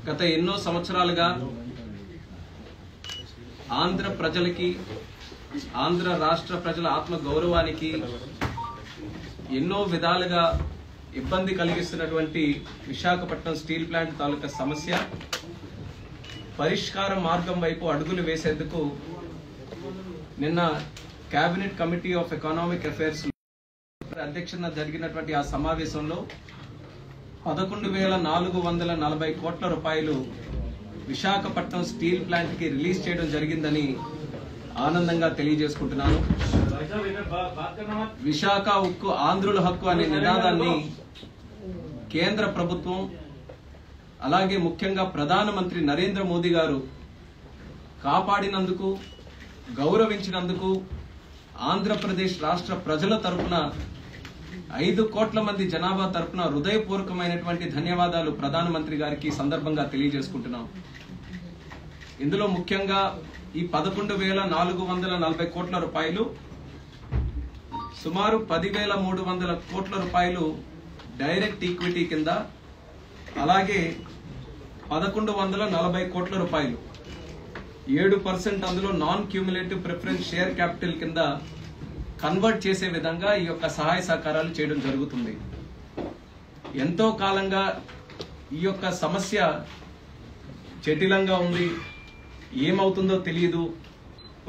గత ఎన్నో సంవత్సరాలుగా ఆంధ్ర ప్రజలకి ఆంధ్ర రాష్ట్ర ప్రజల ఆత్మ గౌరవానికి ఎన్నో విధాలుగా ఇబ్బంది కలిగిస్తున్నటువంటి విశాఖపట్నం స్టీల్ ప్లాంట్ తాలూకా సమస్య పరిష్కార మార్గం వైపు అడుగులు వేసేందుకు నిన్న cabinet committee of economic affairs అధ్యక్షతన జరిగినటువంటి ఆ సమావేశంలో 11,440 కోట్ల రూపాయలు విశాఖపట్నం స్టీల్ ప్లాంట్ కి రిలీజ్ చేయడం జరిగిందని ఆనందంగా తెలియజేసుకుంటున్నాను. విశాఖ ఉక్కు ఆంధ్రుల హక్కు అనే నినాదాన్ని కేంద్ర ప్రభుత్వం అలాగే ముఖ్యంగా ప్రధానమంత్రి నరేంద్ర మోదీ గారు కాపాడినందుకు గౌరవించినందుకు ఆంధ్రప్రదేశ్ రాష్ట్ర ప్రజల తరపున 5 కోట్ల మంది జనాభా తరపున హృదయపూర్వకమైనటువంటి ధన్యవాదాలు ప్రధానమంత్రి గారికి సందర్భంగా తెలియజేసుకుంటున్నాం. ఇందులో ముఖ్యంగా ఈ 11,440 కోట్ల రూపాయలు సుమారు 10,300 కోట్ల రూపాయలు డైరెక్ట్ ఈక్విటీ కింద అలాగే 1,140 కోట్ల రూపాయలు 7% అందులో non cumulative preference share capital కింద కన్వర్ట్ చేసే విధంగా ఈ యొక్క సహాయ సహకారాలు చేయడం జరుగుతుంది. ఎంతో కాలంగా ఈ యొక్క సమస్య జటిలంగా ఉంది, ఏమవుతుందో తెలియదు.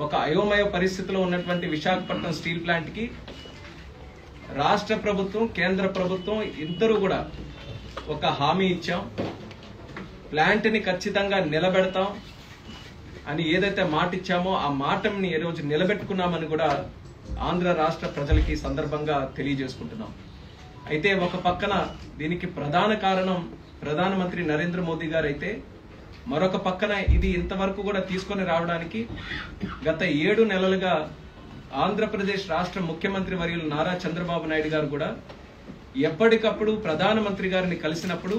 ఒక అయోమయ పరిస్థితిలో ఉన్నటువంటి విశాఖపట్నం స్టీల్ ప్లాంట్ కి రాష్ట్ర ప్రభుత్వం కేంద్ర ప్రభుత్వం ఇద్దరు కూడా ఒక హామీ ఇచ్చాం, ప్లాంట్ ని ఖచ్చితంగా నిలబెడతాం అని ఏదైతే మాట ఇచ్చామో ఆ మాటని ఈ రోజు నిలబెట్టుకున్నామని కూడా ఆంధ్ర రాష్ట్ర ప్రజలకి సందర్భంగా తెలియజేసుకుంటున్నాం. అయితే ఒక పక్కన దీనికి ప్రధాన కారణం ప్రధానమంత్రి నరేంద్ర మోదీ గారు అయితే మరొక పక్కన ఇది ఇంతవరకు కూడా తీసుకొని రావడానికి గత 7 నెలలుగా ఆంధ్రప్రదేశ్ రాష్ట్ర ముఖ్యమంత్రి వర్యులు నారా చంద్రబాబు నాయుడు గారు కూడా ఎప్పటికప్పుడు ప్రధానమంత్రి గారిని కలిసినప్పుడు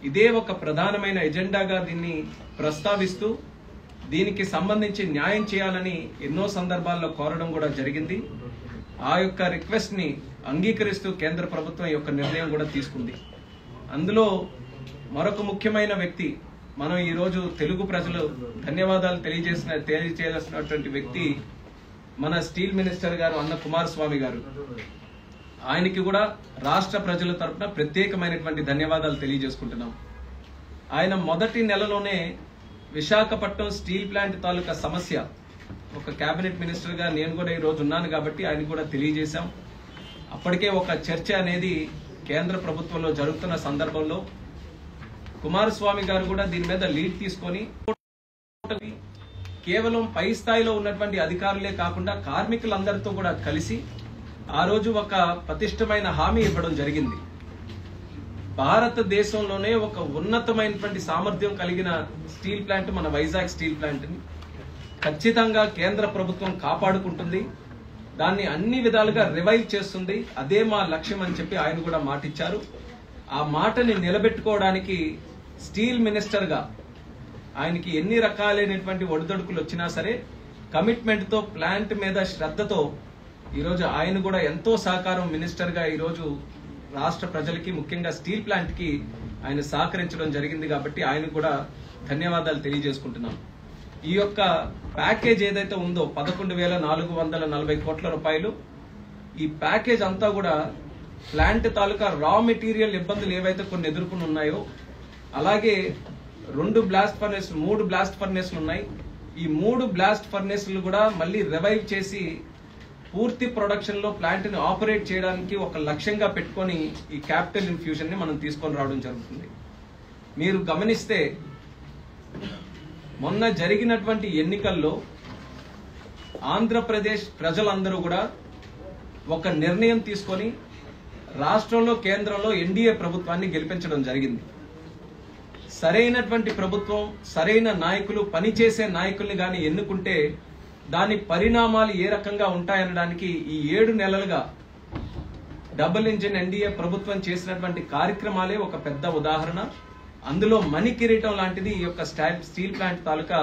ఇదే ఒక ప్రధానమైన ఎజెండాగా దీన్ని ప్రస్తావిస్తూ దీనికి సంబంధించి న్యాయం చేయాలని ఎన్నో సందర్భాల్లో కోరడం కూడా జరిగింది. ఆ యొక్క రిక్వెస్ట్ ని అంగీకరిస్తూ కేంద్ర ప్రభుత్వం యొక్క నిర్ణయం కూడా తీసుకుంది. అందులో ముఖ్యమైన వ్యక్తి మనం ఈ రోజు తెలుగు ప్రజలు ధన్యవాదాలు తెలియజేయాల్సినటువంటి వ్యక్తి మన స్టీల్ మినిస్టర్ గారు అన్న కుమారస్వామి గారు. ఆయనకి కూడా రాష్ట్ర ప్రజల తరఫున ప్రత్యేకమైనటువంటి ధన్యవాదాలు తెలియజేసుకుంటున్నాం. ఆయన మొదటి నెలలోనే విశాఖపట్నం స్టీల్ ప్లాంట్ తాలూకా సమస్య ఒక కేబినెట్ మినిస్టర్ గా నేను కూడా ఈ రోజు ఉన్నాను కాబట్టి ఆయన కూడా తెలియజేశాం. అప్పటికే ఒక చర్చ అనేది కేంద్ర ప్రభుత్వంలో జరుగుతున్న సందర్భంలో కుమారస్వామి గారు కూడా దీని మీద లీడ్ తీసుకొని కేవలం పై స్థాయిలో ఉన్నటువంటి అధికారులే కాకుండా కార్మికులందరితో కూడా కలిసి ఆ రోజు ఒక పటిష్టమైన హామీ ఇవ్వడం జరిగింది. భారతదేశంలోనే ఒక ఉన్నతమైనటువంటి సామర్థ్యం కలిగిన స్టీల్ ప్లాంట్ మన వైజాగ్ స్టీల్ ప్లాంట్ ని ఖచ్చితంగా కేంద్ర ప్రభుత్వం కాపాడుకుంటుంది, దాన్ని అన్ని విధాలుగా రివైవ్ చేస్తుంది, అదే మా లక్ష్యం అని చెప్పి ఆయన కూడా మాటిచ్చారు. ఆ మాటని నిలబెట్టుకోవడానికి స్టీల్ మినిస్టర్ గా ఆయనకి ఎన్ని రకాలైనటువంటి ఒడిదొడుకులు వచ్చినా సరే కమిట్మెంట్ తో ప్లాంట్ మీద శ్రద్ధతో ఈరోజు ఆయన కూడా ఎంతో సహకారం మినిస్టర్ గా ఈరోజు రాష్ట్ర ప్రజలకి ముఖ్యంగా స్టీల్ ప్లాంట్ కి ఆయన సహకరించడం జరిగింది కాబట్టి ఆయన కూడా ధన్యవాదాలు తెలియజేసుకుంటున్నాం. ఈ యొక్క ప్యాకేజ్ ఏదైతే ఉందో 11,440 కోట్ల రూపాయలు, ఈ ప్యాకేజ్ అంతా కూడా ప్లాంట్ తాలూకా రా మెటీరియల్ ఇబ్బందులు ఏవైతే కొన్ని ఎదుర్కొని ఉన్నాయో అలాగే 3 బ్లాస్ట్ ఫర్నేస్లు ఉన్నాయి. ఈ 3 బ్లాస్ట్ ఫర్నేస్లు కూడా మళ్ళీ రివైవ్ చేసి పూర్తి ప్రొడక్షన్ లో ప్లాంట్ ని ఆపరేట్ చేయడానికి ఒక లక్ష్యంగా పెట్టుకొని ఈ క్యాపిటల్ ఇన్ఫ్యూజన్ ని మనం తీసుకొని రావడం జరుగుతుంది. మీరు గమనిస్తే మొన్న జరిగినటువంటి ఎన్నికల్లో ఆంధ్రప్రదేశ్ ప్రజలందరూ కూడా ఒక నిర్ణయం తీసుకొని రాష్ట్రంలో కేంద్రంలో ఎన్డీఏ ప్రభుత్వాన్ని గెలిపించడం జరిగింది. సరైనటువంటి ప్రభుత్వం సరైన నాయకులు పనిచేసే నాయకుల్ని గాని ఎన్నుకుంటే దాని పరిణామాలు ఏ రకంగా ఉంటాయనడానికి ఈ 7 నెలలుగా డబుల్ ఇంజిన్ ఎన్డీఏ ప్రభుత్వం చేసినటువంటి కార్యక్రమాలే ఒక పెద్ద ఉదాహరణ. అందులో మణి కిరీటం లాంటిది ఈ యొక్క స్టీల్ ప్లాంట్ తాలూకా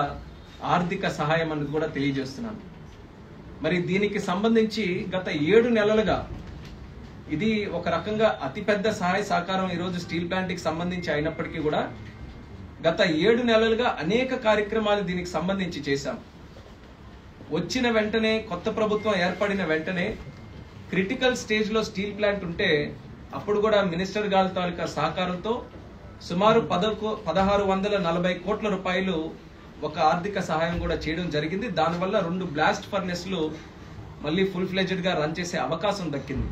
ఆర్థిక సహాయం అనేది కూడా తెలియజేస్తున్నాను. మరి దీనికి సంబంధించి గత 7 నెలలుగా ఇది ఒక రకంగా అతిపెద్ద సహాయ సహకారం ఈ రోజు స్టీల్ ప్లాంట్ కి సంబంధించి అయినప్పటికీ కూడా గత 7 నెలలుగా అనేక కార్యక్రమాలు దీనికి సంబంధించి చేశాం. వచ్చిన వెంటనే కొత్త ప్రభుత్వం ఏర్పడిన వెంటనే క్రిటికల్ స్టేజ్లో స్టీల్ ప్లాంట్ ఉంటే అప్పుడు కూడా మినిస్టర్ గారి తాలూకా సహకారంతో సుమారు 1640 కోట్ల రూపాయలు ఒక ఆర్థిక సహాయం కూడా చేయడం జరిగింది. దానివల్ల 2 బ్లాస్ట్ ఫర్నెస్లు మళ్ళీ ఫుల్ ఫ్లెడ్జ్డ్ గా రన్ చేసే అవకాశం దక్కింది.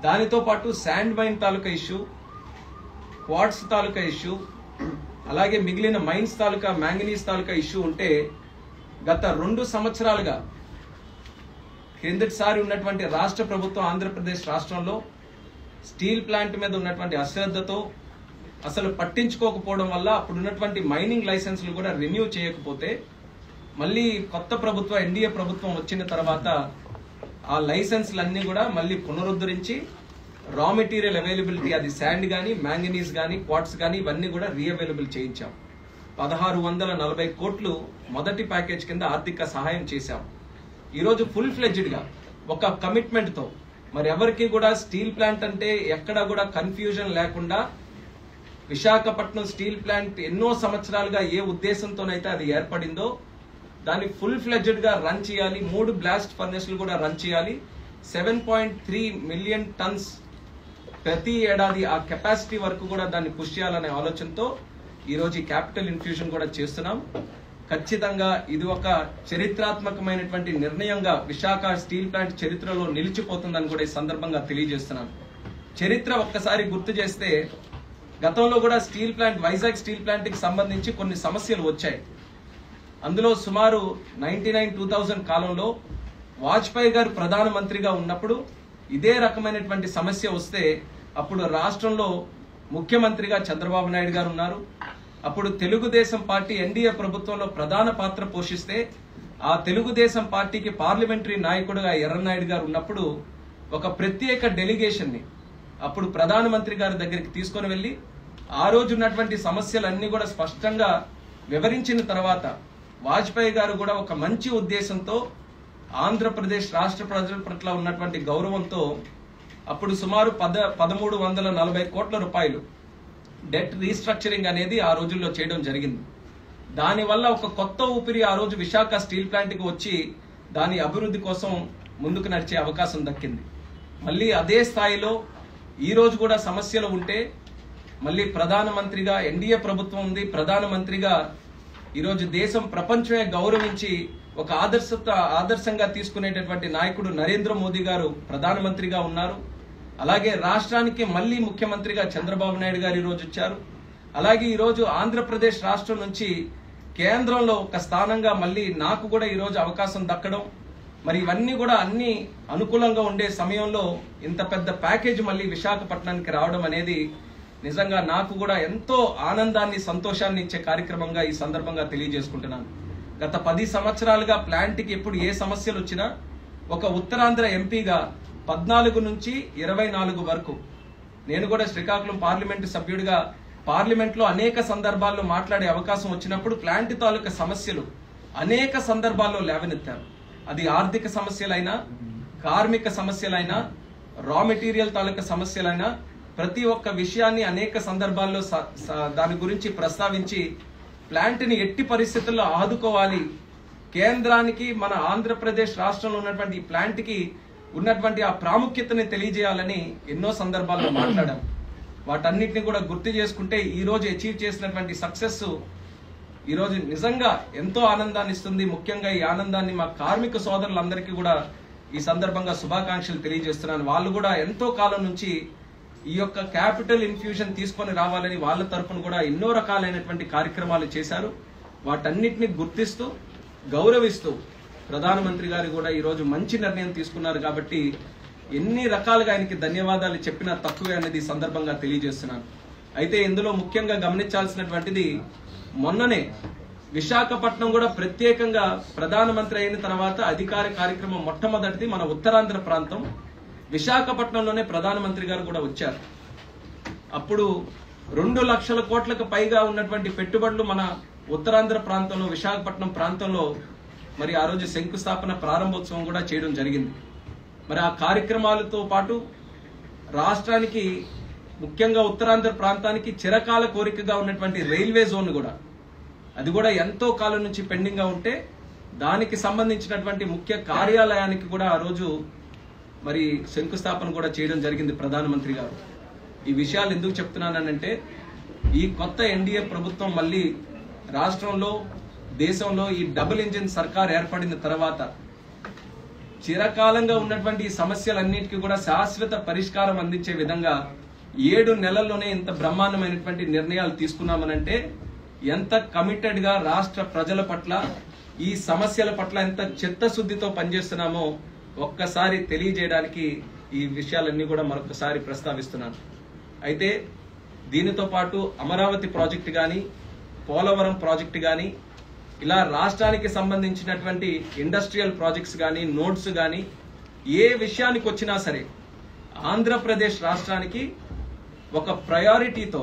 దానితో పాటు శాండ్ మైన్ తాలూకా ఇష్యూ, క్వార్ట్స్ తాలూకా ఇష్యూ, అలాగే మిగిలిన మైన్స్ తాలూకా మ్యాంగనీస్ తాలూకా ఇష్యూ ఉంటే గత 2 సంవత్సరాలుగా కిందటిసారి ఉన్నటువంటి రాష్ట్ర ప్రభుత్వం ఆంధ్రప్రదేశ్ రాష్ట్రంలో స్టీల్ ప్లాంట్ మీద ఉన్నటువంటి అశ్రద్ధతో అసలు పట్టించుకోకపోవడం వల్ల అప్పుడు ఉన్నటువంటి మైనింగ్ లైసెన్సులు కూడా రెన్యూ చేయకపోతే మళ్ళీ కొత్త ప్రభుత్వం ఎన్డీఏ ప్రభుత్వం వచ్చిన తర్వాత ఆ లైసెన్స్లన్నీ కూడా మళ్ళీ పునరుద్ధరించి రా మెటీరియల్ అవైలబిలిటీ, అది శాండ్ కానీ మ్యాంగనీస్ కానీ క్వార్ట్స్ కానీ ఇవన్నీ కూడా రీఅవైలబుల్ చేయించాం. 1640 కోట్లు మొదటి ప్యాకేజ్ కింద ఆర్థిక సహాయం చేశాం. ఈరోజు ఫుల్ ఫ్లెడ్జ్డ్ గా ఒక కమిట్మెంట్ తో మరి ఎవరికి కూడా స్టీల్ ప్లాంట్ అంటే ఎక్కడ కూడా కన్ఫ్యూజన్ లేకుండా విశాఖపట్నం స్టీల్ ప్లాంట్ ఎన్నో సంవత్సరాలుగా ఏ ఉద్దేశంతోనైతే అది ఏర్పడిందో దాన్ని ఫుల్ ఫ్లెడ్జ్డ్ గా రన్ చేయాలి. 3 బ్లాస్ట్ ఫర్నెస్లు కూడా రన్ చేయాలి. 7.3 మిలియన్ టన్స్ ప్రతి ఏడాది ఆ కెపాసిటీ వరకు కూడా దాన్ని పుష్ చేయాలనే ఆలోచనతో ఈరోజు ఈ క్యాపిటల్ ఇన్ఫ్యూజన్ కూడా చేస్తున్నాం. ఖచ్చితంగా ఇది ఒక చరిత్రాత్మకమైనటువంటి నిర్ణయంగా విశాఖ స్టీల్ ప్లాంట్ చరిత్రలో నిలిచిపోతుందని కూడా ఈ సందర్భంగా తెలియజేస్తున్నాను. చరిత్ర ఒక్కసారి గుర్తు చేస్తే గతంలో కూడా steel plant, Vizag steel plant కి సంబంధించి కొన్ని సమస్యలు వచ్చాయి. అందులో సుమారు 99-2000 కాలంలో వాజ్పేయి గారు ప్రధానమంత్రిగా ఉన్నప్పుడు ఇదే రకమైనటువంటి సమస్య వస్తే అప్పుడు రాష్ట్రంలో ముఖ్యమంత్రిగా చంద్రబాబు నాయుడు గారు ఉన్నారు. అప్పుడు తెలుగుదేశం పార్టీ ఎన్డీఏ ప్రభుత్వంలో ప్రధాన పాత్ర పోషిస్తే ఆ తెలుగుదేశం పార్టీకి పార్లమెంటరీ నాయకుడుగా ఎర్రనాయుడు గారు ఉన్నప్పుడు ఒక ప్రత్యేక డెలిగేషన్ ని అప్పుడు ప్రధానమంత్రి గారి దగ్గరికి తీసుకొని వెళ్లి ఆ రోజు ఉన్నటువంటి సమస్యలన్నీ కూడా స్పష్టంగా వివరించిన తర్వాత వాజ్పేయి గారు కూడా ఒక మంచి ఉద్దేశంతో ఆంధ్రప్రదేశ్ రాష్ట్ర ప్రజల పట్ల ఉన్నటువంటి గౌరవంతో అప్పుడు సుమారు 1340 కోట్ల రూపాయలు డెట్ రీస్ట్రక్చరింగ్ అనేది ఆ రోజుల్లో చేయడం జరిగింది. దానివల్ల ఒక కొత్త ఊపిరి ఆ రోజు విశాఖ స్టీల్ ప్లాంట్ కి వచ్చి దాని అభివృద్ధి కోసం ముందుకు నడిచే అవకాశం దక్కింది. మళ్ళీ అదే స్థాయిలో ఈ రోజు కూడా సమస్యలు ఉంటే మళ్ళీ ప్రధానమంత్రిగా ఎన్డీఏ ప్రభుత్వం ఉంది, ప్రధానమంత్రిగా ఈరోజు దేశం ప్రపంచమే గౌరవించి ఒక ఆదర్శంగా తీసుకునేటటువంటి నాయకుడు నరేంద్ర మోదీ గారు ప్రధానమంత్రిగా ఉన్నారు. అలాగే రాష్ట్రానికి మళ్ళీ ముఖ్యమంత్రిగా చంద్రబాబు నాయుడు గారు ఈరోజు వచ్చారు. అలాగే ఈరోజు ఆంధ్రప్రదేశ్ రాష్ట్రం నుంచి కేంద్రంలో ఒక స్థానంగా మళ్ళీ నాకు కూడా ఈరోజు అవకాశం దక్కడం, మరి ఇవన్నీ కూడా అన్ని అనుకూలంగా ఉండే సమయంలో ఇంత పెద్ద ప్యాకేజ్ మళ్ళీ విశాఖపట్నానికి రావడం అనేది నిజంగా నాకు కూడా ఎంతో ఆనందాన్ని, సంతోషాన్ని ఇచ్చే కార్యక్రమంగా ఈ సందర్భంగా తెలియజేసుకుంటున్నాను. గత 10 సంవత్సరాలుగా ప్లాంట్కి ఎప్పుడు ఏ సమస్యలు వచ్చినా ఒక ఉత్తరాంధ్ర ఎంపీగా 14 నుంచి 24 వరకు నేను కూడా శ్రీకాకుళం పార్లమెంటు సభ్యుడిగా పార్లమెంట్లో అనేక సందర్భాల్లో మాట్లాడే అవకాశం వచ్చినప్పుడు ప్లాంట్ తాలూకా సమస్యలు అనేక సందర్భాల్లో లేవనెత్తారు. అది ఆర్థిక సమస్యలైనా, కార్మిక సమస్యలైనా, రా మెటీరియల్ తాలూకా సమస్యలైనా ప్రతి ఒక్క విషయాన్ని అనేక సందర్భాల్లో దాని గురించి ప్రస్తావించి ప్లాంట్ని ఎట్టి పరిస్థితుల్లో ఆదుకోవాలి, కేంద్రానికి మన ఆంధ్రప్రదేశ్ రాష్ట్రంలో ఉన్నటువంటి ఈ ప్లాంట్కి ఉన్నటువంటి ఆ ప్రాముఖ్యతని తెలియజేయాలని ఎన్నో సందర్భాల్లో మాట్లాడాం. వాటన్నిటిని కూడా గుర్తు చేసుకుంటే ఈ రోజు అచీవ్ చేసినటువంటి సక్సెస్ ఈ రోజు నిజంగా ఎంతో ఆనందాన్ని ఇస్తుంది. ముఖ్యంగా ఈ ఆనందాన్ని మా కార్మిక సోదరులందరికీ కూడా ఈ సందర్భంగా శుభాకాంక్షలు తెలియజేస్తున్నాను. వాళ్ళు కూడా ఎంతో కాలం నుంచి ఈ యొక్క క్యాపిటల్ ఇన్ఫ్యూజన్ తీసుకొని రావాలని వాళ్ళ తరఫున కూడా ఎన్నో రకాలైనటువంటి కార్యక్రమాలు చేశారు. వాటన్నిటిని గుర్తిస్తూ గౌరవిస్తూ ప్రధానమంత్రి గారు కూడా ఈరోజు మంచి నిర్ణయం తీసుకున్నారు. కాబట్టి ఎన్ని రకాలుగా ఆయనకి ధన్యవాదాలు చెప్పినా తక్కువే అనేది ఈ సందర్భంగా తెలియజేస్తున్నాను. అయితే ఇందులో ముఖ్యంగా గమనించాల్సినటువంటిది, మొన్ననే విశాఖపట్నం కూడా ప్రత్యేకంగా ప్రధానమంత్రి అయిన తర్వాత అధికార కార్యక్రమం మొట్టమొదటిది మన ఉత్తరాంధ్ర ప్రాంతం విశాఖపట్నంలోనే ప్రధానమంత్రి గారు కూడా వచ్చారు. అప్పుడు 2 లక్షల కోట్లకు పైగా ఉన్నటువంటి పెట్టుబడులు మన ఉత్తరాంధ్ర ప్రాంతంలో విశాఖపట్నం ప్రాంతంలో మరి ఆ రోజు శంకుస్థాపన ప్రారంభోత్సవం కూడా చేయడం జరిగింది. మరి ఆ కార్యక్రమాలతో పాటు రాష్ట్రానికి ముఖ్యంగా ఉత్తరాంధ్ర ప్రాంతానికి చిరకాల కోరికగా ఉన్నటువంటి రైల్వే జోన్ కూడా, అది కూడా ఎంతో కాలం నుంచి పెండింగ్ గా ఉంటే దానికి సంబంధించినటువంటి ముఖ్య కార్యాలయానికి కూడా ఆ రోజు మరి శంకుస్థాపన కూడా చేయడం జరిగింది ప్రధానమంత్రి గారు. ఈ విషయాలు ఎందుకు చెప్తున్నానంటే, ఈ కొత్త ఎన్డీఏ ప్రభుత్వం మళ్ళీ రాష్ట్రంలో దేశంలో ఈ డబుల్ ఇంజిన్ సర్కార్ ఏర్పడిన తర్వాత చిరకాలంగా ఉన్నటువంటి ఈ సమస్యలన్నిటికీ కూడా శాశ్వత పరిష్కారం అందించే విధంగా 7 నెలల్లోనే ఇంత బ్రహ్మాండమైనటువంటి నిర్ణయాలు తీసుకున్నామనంటే ఎంత కమిటెడ్ గా రాష్ట్ర ప్రజల పట్ల ఈ సమస్యల పట్ల ఎంత చిత్తశుద్ధితో పనిచేస్తున్నామో ఒక్కసారి తెలియజేయడానికి ఈ విషయాలన్నీ కూడా మరొకసారి ప్రస్తావిస్తున్నాను. అయితే దీనితో పాటు అమరావతి ప్రాజెక్టు గాని, పోలవరం ప్రాజెక్టు గాని, ఇలా రాష్ట్రానికి సంబంధించినటువంటి ఇండస్ట్రియల్ ప్రాజెక్ట్స్ గాని, నోడ్స్ గాని, ఏ విషయానికి వచ్చినా సరే ఆంధ్రప్రదేశ్ రాష్ట్రానికి ఒక ప్రయారిటీతో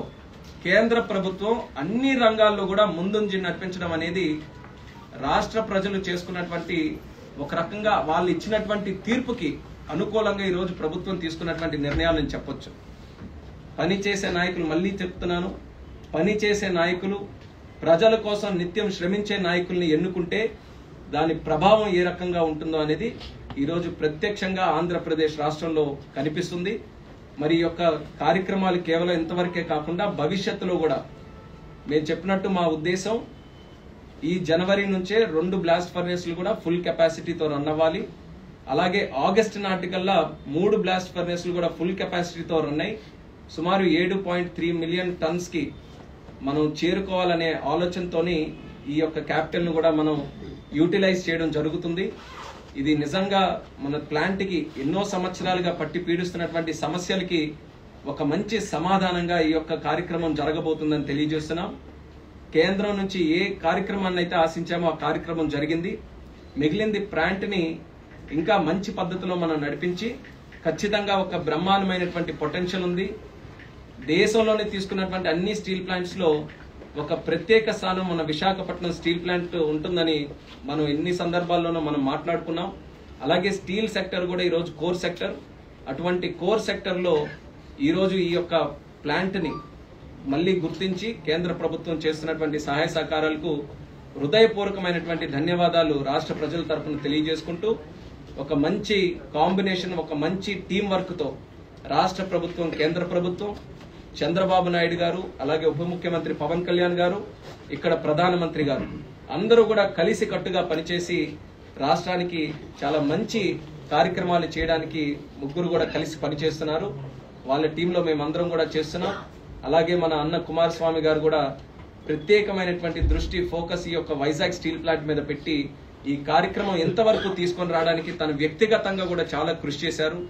కేంద్ర ప్రభుత్వం అన్ని రంగాల్లో కూడా ముందుంజి నడిపించడం అనేది రాష్ట్ర ప్రజలు చేసుకున్నటువంటి ఒక రకంగా వాళ్ళు ఇచ్చినటువంటి తీర్పుకి అనుకూలంగా ఈ రోజు ప్రభుత్వం తీసుకున్నటువంటి నిర్ణయాలను చెప్పొచ్చు. పనిచేసే నాయకులు, మళ్ళీ చెప్తున్నాను, పనిచేసే నాయకులు, ప్రజల కోసం నిత్యం శ్రమించే నాయకుల్ని ఎన్నుకుంటే దాని ప్రభావం ఏ రకంగా ఉంటుందో అనేది ఈరోజు ప్రత్యక్షంగా ఆంధ్రప్రదేశ్ రాష్ట్రంలో కనిపిస్తుంది. మరి ఈ యొక్క కార్యక్రమాలు కేవలం ఇంతవరకే కాకుండా భవిష్యత్తులో కూడా మేము చెప్పినట్టు మా ఉద్దేశం ఈ జనవరి నుంచే 2 బ్లాస్ట్ ఫర్నేస్లు కూడా ఫుల్ కెపాసిటీతో రన్ అవ్వాలి. అలాగే ఆగస్టు నాటికల్లా 3 బ్లాస్ట్ ఫర్నేస్లు కూడా ఫుల్ కెపాసిటీతో రన్ అయ్యి సుమారు 7.3 మిలియన్ టన్స్ కి మనం చేరుకోవాలనే ఆలోచనతోని ఈ యొక్క క్యాపిటల్ ను కూడా మనం యూటిలైజ్ చేయడం జరుగుతుంది. ఇది నిజంగా మన ప్లాంట్ కి ఎన్నో సంవత్సరాలుగా పట్టి పీడిస్తున్నటువంటి సమస్యలకి ఒక మంచి సమాధానంగా ఈ యొక్క కార్యక్రమం జరగబోతుందని తెలియజేస్తున్నాం. కేంద్రం నుంచి ఏ కార్యక్రమాన్ని అయితే ఆశించామో ఆ కార్యక్రమం జరిగింది. మిగిలింది ప్లాంట్ ని ఇంకా మంచి పద్ధతిలో మనం నడిపించి ఖచ్చితంగా ఒక బ్రహ్మాండమైనటువంటి పొటెన్షియల్ ఉంది. దేశంలోనే తీసుకున్నటువంటి అన్ని స్టీల్ ప్లాంట్స్ లో ఒక ప్రత్యేక స్థానం మన విశాఖపట్నం స్టీల్ ప్లాంట్ ఉంటుందని మనం ఎన్ని సందర్భాల్లోనూ మనం మాట్లాడుకున్నాం. అలాగే స్టీల్ సెక్టర్ కూడా ఈరోజు కోర్ సెక్టర్. అటువంటి కోర్ సెక్టర్ లో ఈరోజు ఈ యొక్క ప్లాంట్ ని మళ్లీ గుర్తించి కేంద్ర ప్రభుత్వం చేస్తున్నటువంటి సహాయ సహకారాలకు హృదయపూర్వకమైనటువంటి ధన్యవాదాలు రాష్ట్ర ప్రజల తరఫున తెలియజేసుకుంటూ, ఒక మంచి కాంబినేషన్, ఒక మంచి టీం వర్క్ తో రాష్ట్ర ప్రభుత్వం, కేంద్ర ప్రభుత్వం, చంద్రబాబు నాయుడు గారు, అలాగే ఉప ముఖ్యమంత్రి పవన్ కళ్యాణ్ గారు, ఇక్కడ ప్రధానమంత్రి గారు అందరూ కూడా కలిసి కట్టుగా పనిచేసి రాష్ట్రానికి చాలా మంచి కార్యక్రమాలు చేయడానికి ముగ్గురు కూడా కలిసి పనిచేస్తున్నారు. వాళ్ళ టీంలో మేమందరం కూడా చేస్తున్నాం. అలాగే మన అన్న కుమారస్వామి గారు కూడా ప్రత్యేకమైనటువంటి దృష్టి, ఫోకస్ ఈ యొక్క వైజాగ్ స్టీల్ ప్లాంట్ మీద పెట్టి ఈ కార్యక్రమం ఎంతవరకు తీసుకొని రావడానికి తను వ్యక్తిగతంగా కూడా చాలా కృషి చేశారు.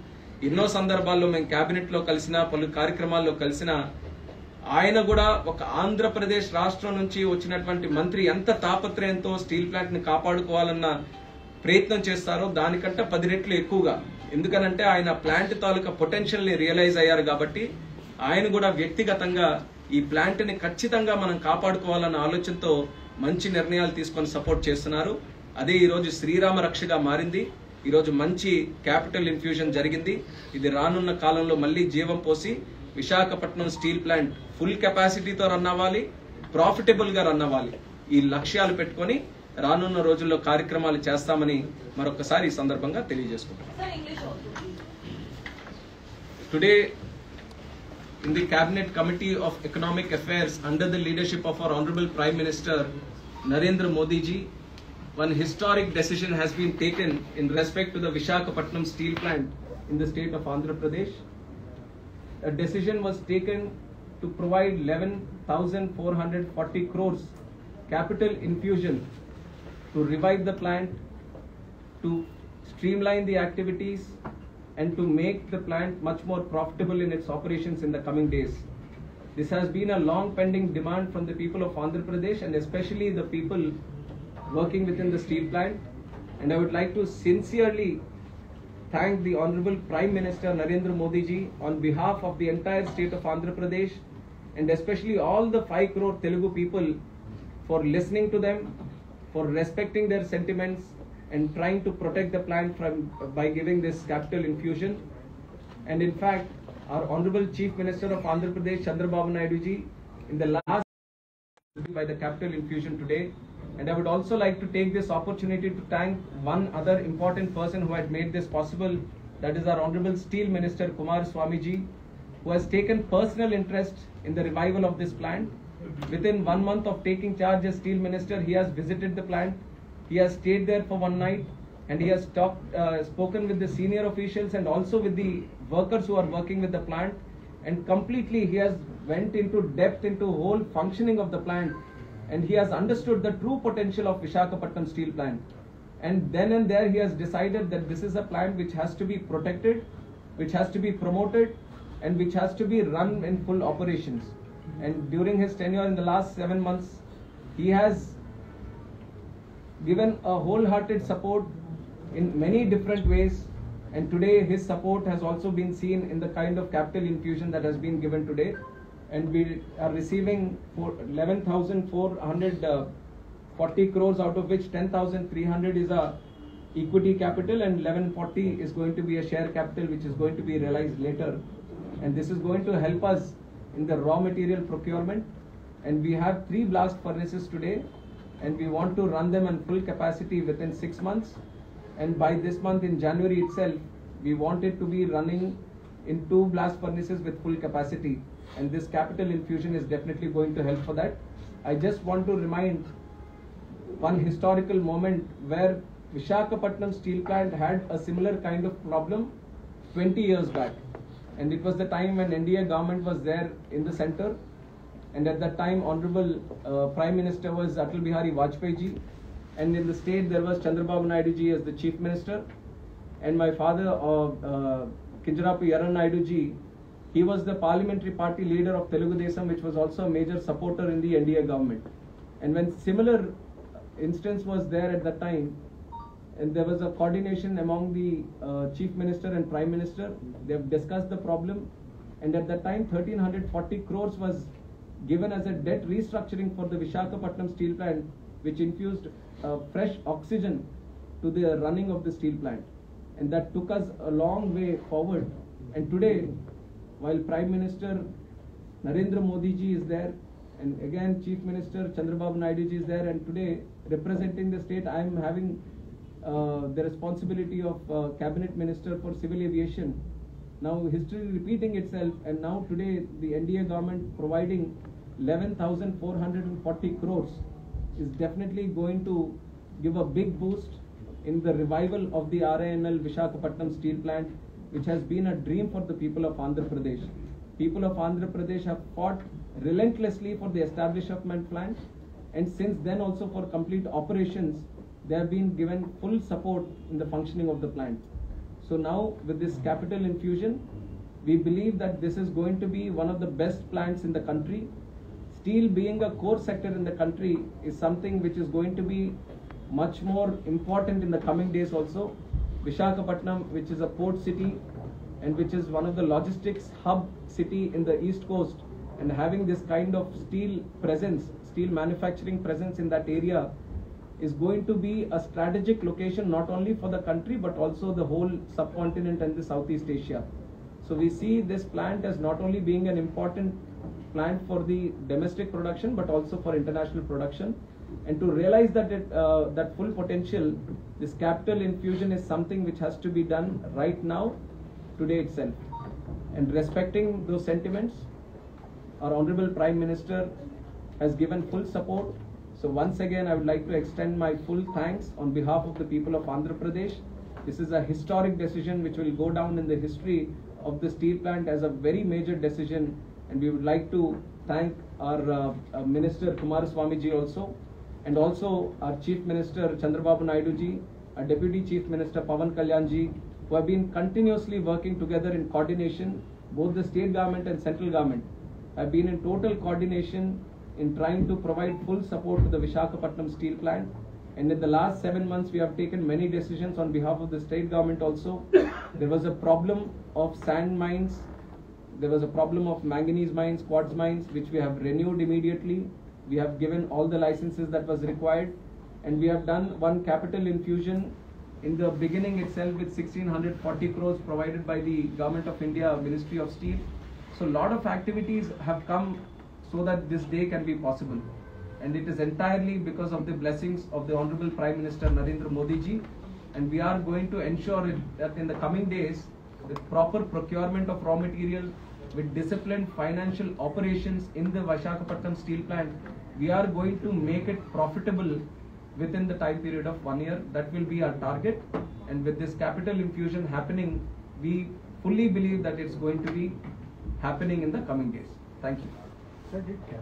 ఎన్నో సందర్భాల్లో మేము కేబినెట్ లో కలిసిన, పలు కార్యక్రమాల్లో కలిసిన ఆయన కూడా ఒక ఆంధ్రప్రదేశ్ రాష్ట్రం నుంచి వచ్చినటువంటి మంత్రి ఎంత తాపత్రయంతో స్టీల్ ప్లాంట్ ని కాపాడుకోవాలన్న ప్రయత్నం చేస్తారో దానికంటే 10 రెట్లు ఎక్కువగా. ఎందుకనంటే ఆయన ప్లాంట్ తాలూకా పొటెన్షియల్ ని రియలైజ్ అయ్యారు కాబట్టి ఆయన కూడా వ్యక్తిగతంగా ఈ ప్లాంట్ ని ఖచ్చితంగా మనం కాపాడుకోవాలన్న ఆలోచనతో మంచి నిర్ణయాలు తీసుకొని సపోర్ట్ చేస్తున్నారు. అదే ఈ రోజు శ్రీరామ రక్షగా మారింది. ఈ రోజు మంచి క్యాపిటల్ ఇన్ఫ్యూజన్ జరిగింది. ఇది రానున్న కాలంలో మళ్లీ జీవం పోసి విశాఖపట్నం స్టీల్ ప్లాంట్ ఫుల్ కెపాసిటీతో రన్ అవ్వాలి, ప్రాఫిటబుల్ గా రన్ అవ్వాలి. ఈ లక్ష్యాలు పెట్టుకొని రానున్న రోజుల్లో కార్యక్రమాలు చేస్తామని మరొకసారి ఈ సందర్భంగా తెలియజేసుకుంటాం. Today in the Cabinet Committee of Economic Affairs under the leadership of our Honorable Prime Minister Narendra Modi ji, one historic decision has been taken in respect to the Visakhapatnam steel plant in the state of Andhra Pradesh. A decision was taken to provide 11,440 crores capital infusion to revive the plant, to streamline the activities and to make the plant much more profitable in its operations in the coming days. This has been a long pending demand from the people of Andhra Pradesh and especially the people working within the steel plant. And I would like to sincerely thank the Honorable Prime Minister Narendra Modi ji on behalf of the entire state of Andhra Pradesh and especially all the 5 crore Telugu people for listening to them, for respecting their sentiments and trying to protect the plant by giving this capital infusion. And in fact, our Honorable Chief Minister of Andhra Pradesh, Chandrababu Naidu ji, in the last by the capital infusion today. And I would also like to take this opportunity to thank one other important person who had made this possible, that is our Honorable Steel Minister Kumar Swamiji, who has taken personal interest in the revival of this plant. Within 1 month of taking charge as Steel Minister, he has visited the plant, he has stayed there for one night, and he has spoken with the senior officials and also with the workers who are working with the plant, and completely he has went into depth into whole functioning of the plant, and he has understood the true potential of Visakhapatnam steel plant. And then and there he has decided that this is a plant which has to be protected, which has to be promoted, and which has to be run in full operations. And during his tenure in the last 7 months, he has given a wholehearted support in many different ways, and today his support has also been seen in the kind of capital infusion that has been given today, and we are receiving 11,440 crores, out of which 10,300 is a equity capital and 1140 is going to be a share capital which is going to be realized later, and this is going to help us in the raw material procurement. And we have 3 blast furnaces today, and we want to run them on full capacity within 6 months, and by this month in January itself we want it to be running in 2 blast furnaces with full capacity, and this capital infusion is definitely going to help for that. I just want to remind one historical moment where Visakhapatnam steel plant had a similar kind of problem 20 years back, and it was the time when NDA government was there in the center, and at that time Honorable Prime Minister was Atal Bihari Vajpayee ji, and in the state there was Chandrababu Naidu ji as the Chief Minister, and my father Kinjarapu Yaran Naidu ji, he was the parliamentary party leader of Telugu Desam, which was also a major supporter in the NDA government. And when similar instance was there at that time, and there was a coordination among the Chief Minister and Prime Minister, they have discussed the problem, and at that time 1,340 crores was given as a debt restructuring for the Visakhapatnam steel plant, which infused fresh oxygen to the running of the steel plant, and that took us a long way forward. And today, while Prime Minister Narendra Modi ji is there, and again Chief Minister Chandrababu Naidu ji is there, and today representing the state I am having the responsibility of Cabinet Minister for Civil Aviation. Now history repeating itself, and now today the NDA government providing 11,440 crores is definitely going to give a big boost in the revival of the RINL Visakhapatnam steel plant, which has been a dream for the people of Andhra Pradesh. People of Andhra Pradesh have fought relentlessly for the establishment plant, and since then also for complete operations, they have been given full support in the functioning of the plant. So now with this capital infusion, we believe that this is going to be one of the best plants in the country. Steel being a core sector in the country is something which is going to be much more important in the coming days also. Visakhapatnam, which is a port city and which is one of the logistics hub city in the east coast, and having this kind of steel presence, steel manufacturing presence in that area, is going to be a strategic location not only for the country but also the whole subcontinent and the Southeast Asia. So we see this plant as not only being an important plant for the domestic production but also for international production. And to realize that that full potential, this capital infusion is something which has to be done right now, today itself. And respecting those sentiments, our Honorable Prime Minister has given full support. So once again, I would like to extend my full thanks on behalf of the people of Andhra Pradesh. This is a historic decision which will go down in the history of the steel plant as a very major decision, and we would like to thank our Minister Kumar Swamiji also, and also our Chief Minister Chandrababu Naidu ji, our Deputy Chief Minister Pawan Kalyan ji, who have been continuously working together in coordination. Both the state government and central government have been in total coordination in trying to provide full support to the Visakhapatnam steel plant. And in the last 7 months, we have taken many decisions on behalf of the state government also. There was a problem of sand mines, there was a problem of manganese mines, quartz mines, which we have renewed immediately. We have given all the licenses that was required, and we have done one capital infusion in the beginning itself with 1640 crores provided by the Government of India, Ministry of Steel. So a lot of activities have come so that this day can be possible. And it is entirely because of the blessings of the Honorable Prime Minister Narendra Modi ji. And we are going to ensure that in the coming days, with proper procurement of raw material, with disciplined financial operations in the Visakhapatnam steel plant, we are going to make it profitable within the time period of 1 year. That will be our target. And with this capital infusion happening, we fully believe that it's going to be happening in the coming days. Thank you.